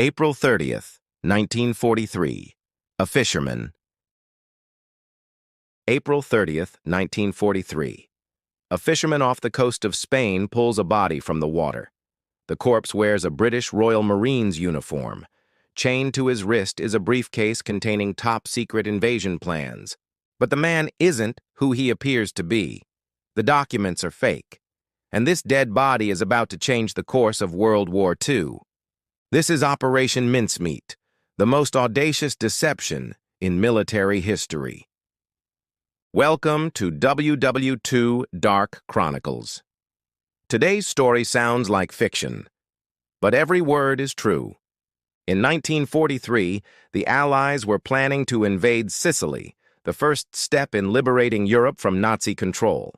April 30th, 1943. A fisherman. April 30th, 1943. A fisherman off the coast of Spain pulls a body from the water. The corpse wears a British Royal Marines uniform. Chained to his wrist is a briefcase containing top-secret invasion plans. But the man isn't who he appears to be. The documents are fake. And this dead body is about to change the course of World War II. This is Operation Mincemeat, the most audacious deception in military history. Welcome to WW2 Dark Chronicles. Today's story sounds like fiction, but every word is true. In 1943, the Allies were planning to invade Sicily, the first step in liberating Europe from Nazi control.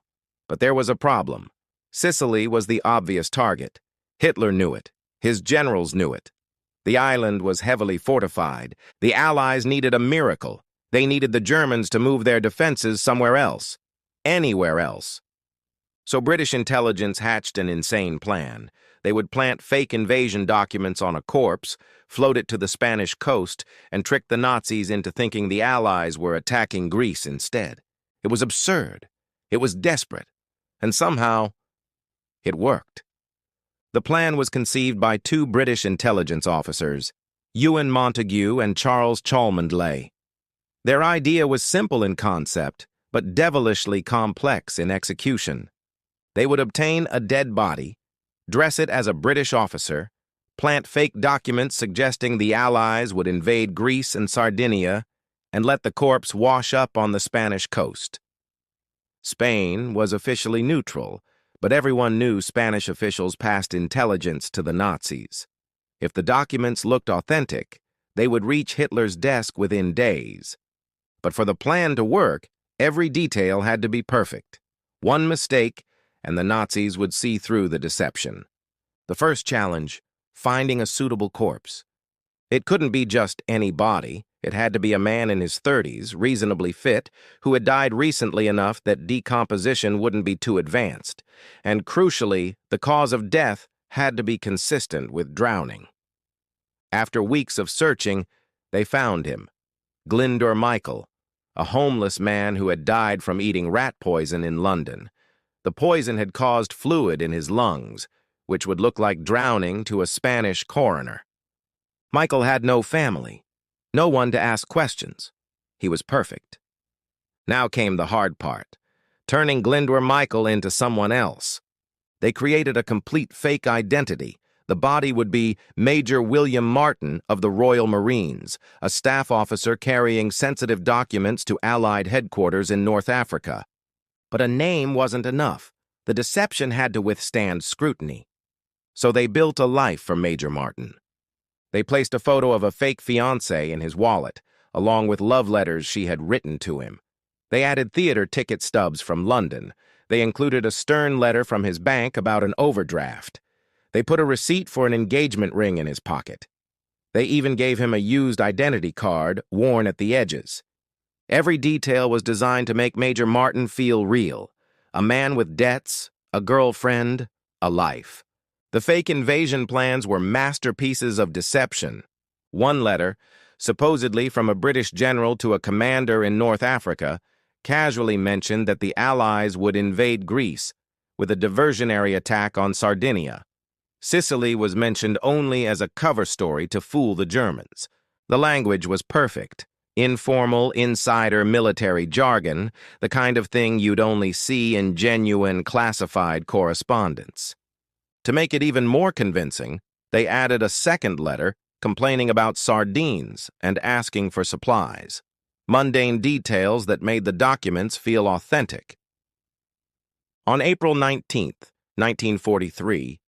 But there was a problem. Sicily was the obvious target. Hitler knew it. His generals knew it. The island was heavily fortified. The Allies needed a miracle. They needed the Germans to move their defenses somewhere else. Anywhere else. So British intelligence hatched an insane plan. They would plant fake invasion documents on a corpse, float it to the Spanish coast, and trick the Nazis into thinking the Allies were attacking Greece instead. It was absurd. It was desperate. And somehow, it worked. The plan was conceived by two British intelligence officers, Ewen Montagu and Charles Cholmondeley. Their idea was simple in concept, but devilishly complex in execution. They would obtain a dead body, dress it as a British officer, plant fake documents suggesting the Allies would invade Greece and Sardinia, and let the corpse wash up on the Spanish coast. Spain was officially neutral, but everyone knew Spanish officials passed intelligence to the Nazis. If the documents looked authentic, they would reach Hitler's desk within days. But for the plan to work, every detail had to be perfect. One mistake, and the Nazis would see through the deception. The first challenge, finding a suitable corpse. It couldn't be just any body. It had to be a man in his 30s, reasonably fit, who had died recently enough that decomposition wouldn't be too advanced. And crucially, the cause of death had to be consistent with drowning. After weeks of searching, they found him. Glyndwr Michael, a homeless man who had died from eating rat poison in London. The poison had caused fluid in his lungs, which would look like drowning to a Spanish coroner. Michael had no family. No one to ask questions. He was perfect. Now came the hard part, turning Glyndwr Michael into someone else. They created a complete fake identity. The body would be Major William Martin of the Royal Marines, a staff officer carrying sensitive documents to Allied headquarters in North Africa. But a name wasn't enough. The deception had to withstand scrutiny. So they built a life for Major Martin. They placed a photo of a fake fiancée in his wallet, along with love letters she had written to him. They added theater ticket stubs from London. They included a stern letter from his bank about an overdraft. They put a receipt for an engagement ring in his pocket. They even gave him a used identity card, worn at the edges. Every detail was designed to make Major Martin feel real. A man with debts, a girlfriend, a life. The fake invasion plans were masterpieces of deception. One letter, supposedly from a British general to a commander in North Africa, casually mentioned that the Allies would invade Greece, with a diversionary attack on Sardinia. Sicily was mentioned only as a cover story to fool the Germans. The language was perfect. Informal, insider military jargon, the kind of thing you'd only see in genuine classified correspondence. To make it even more convincing, they added a second letter complaining about sardines and asking for supplies. Mundane details that made the documents feel authentic. On April 19th, 1943,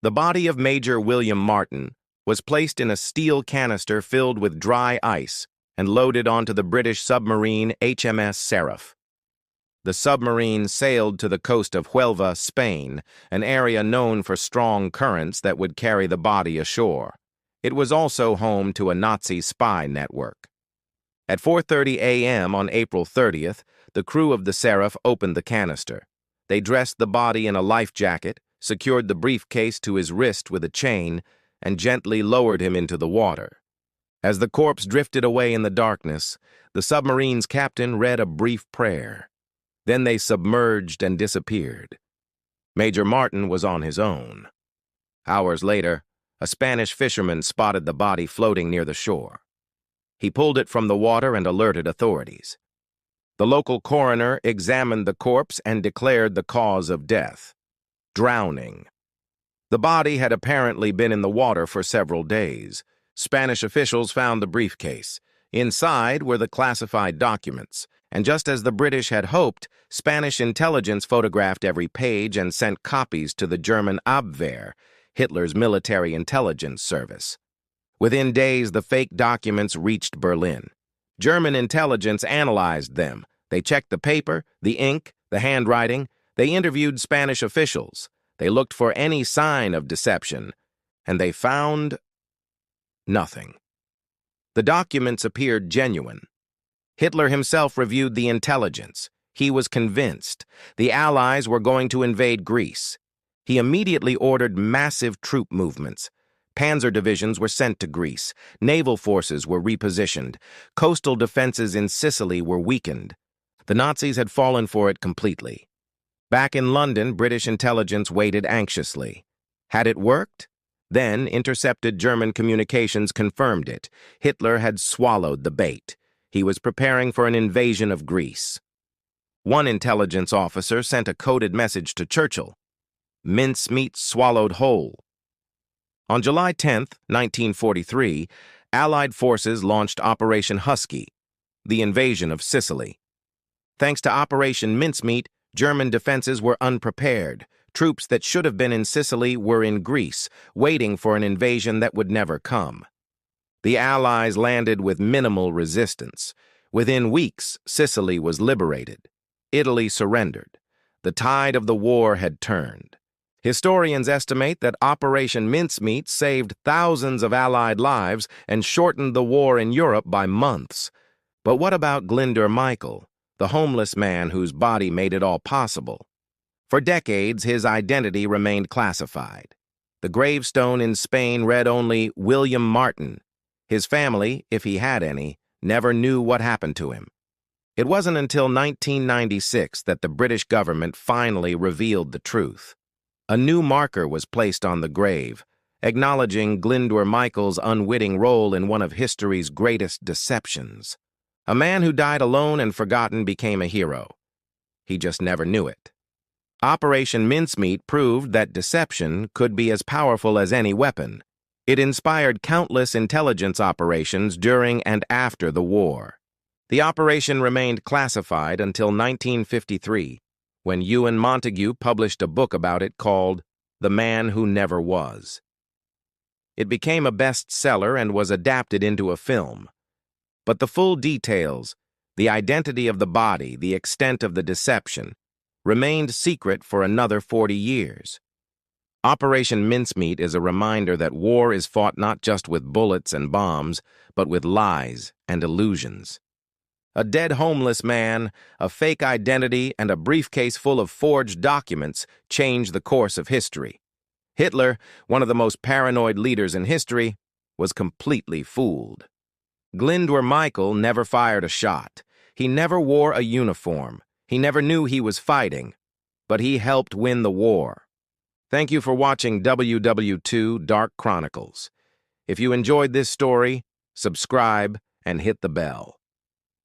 the body of Major William Martin was placed in a steel canister filled with dry ice and loaded onto the British submarine HMS Seraph. The submarine sailed to the coast of Huelva, Spain, an area known for strong currents that would carry the body ashore. It was also home to a Nazi spy network. At 4:30 a.m. on April 30th, the crew of the Seraph opened the canister. They dressed the body in a life jacket, secured the briefcase to his wrist with a chain, and gently lowered him into the water. As the corpse drifted away in the darkness, the submarine's captain read a brief prayer. Then they submerged and disappeared. Major Martin was on his own. Hours later, a Spanish fisherman spotted the body floating near the shore. He pulled it from the water and alerted authorities. The local coroner examined the corpse and declared the cause of death: drowning. The body had apparently been in the water for several days. Spanish officials found the briefcase. Inside were the classified documents, and just as the British had hoped, Spanish intelligence photographed every page and sent copies to the German Abwehr, Hitler's military intelligence service. Within days, the fake documents reached Berlin. German intelligence analyzed them. They checked the paper, the ink, the handwriting. They interviewed Spanish officials. They looked for any sign of deception, and they found nothing. The documents appeared genuine. Hitler himself reviewed the intelligence. He was convinced the Allies were going to invade Greece. He immediately ordered massive troop movements. Panzer divisions were sent to Greece. Naval forces were repositioned. Coastal defenses in Sicily were weakened. The Nazis had fallen for it completely. Back in London, British intelligence waited anxiously. Had it worked? Then, intercepted German communications confirmed it. Hitler had swallowed the bait. He was preparing for an invasion of Greece. One intelligence officer sent a coded message to Churchill: "Mincemeat swallowed whole." On July 10, 1943, Allied forces launched Operation Husky, the invasion of Sicily. Thanks to Operation Mincemeat, German defenses were unprepared. Troops that should have been in Sicily were in Greece, waiting for an invasion that would never come. The Allies landed with minimal resistance. Within weeks, Sicily was liberated. Italy surrendered. The tide of the war had turned. Historians estimate that Operation Mincemeat saved thousands of Allied lives and shortened the war in Europe by months. But what about Glyndwr Michael, the homeless man whose body made it all possible? For decades, his identity remained classified. The gravestone in Spain read only William Martin. His family, if he had any, never knew what happened to him. It wasn't until 1996 that the British government finally revealed the truth. A new marker was placed on the grave, acknowledging Glyndwr Michael's unwitting role in one of history's greatest deceptions. A man who died alone and forgotten became a hero. He just never knew it. Operation Mincemeat proved that deception could be as powerful as any weapon. It inspired countless intelligence operations during and after the war. The operation remained classified until 1953, when Ewen Montagu published a book about it called The Man Who Never Was. It became a bestseller and was adapted into a film. But the full details, the identity of the body, the extent of the deception, remained secret for another 40 years. Operation Mincemeat is a reminder that war is fought not just with bullets and bombs, but with lies and illusions. A dead homeless man, a fake identity, and a briefcase full of forged documents changed the course of history. Hitler, one of the most paranoid leaders in history, was completely fooled. Glyndwr Michael never fired a shot. He never wore a uniform. He never knew he was fighting, but he helped win the war. Thank you for watching WW2 Dark Chronicles. If you enjoyed this story, subscribe and hit the bell.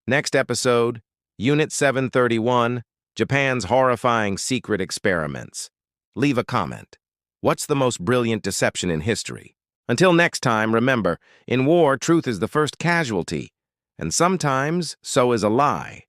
Next episode, Unit 731, Japan's horrifying secret experiments. Leave a comment. What's the most brilliant deception in history? Until next time, remember, in war, truth is the first casualty, and sometimes so is a lie.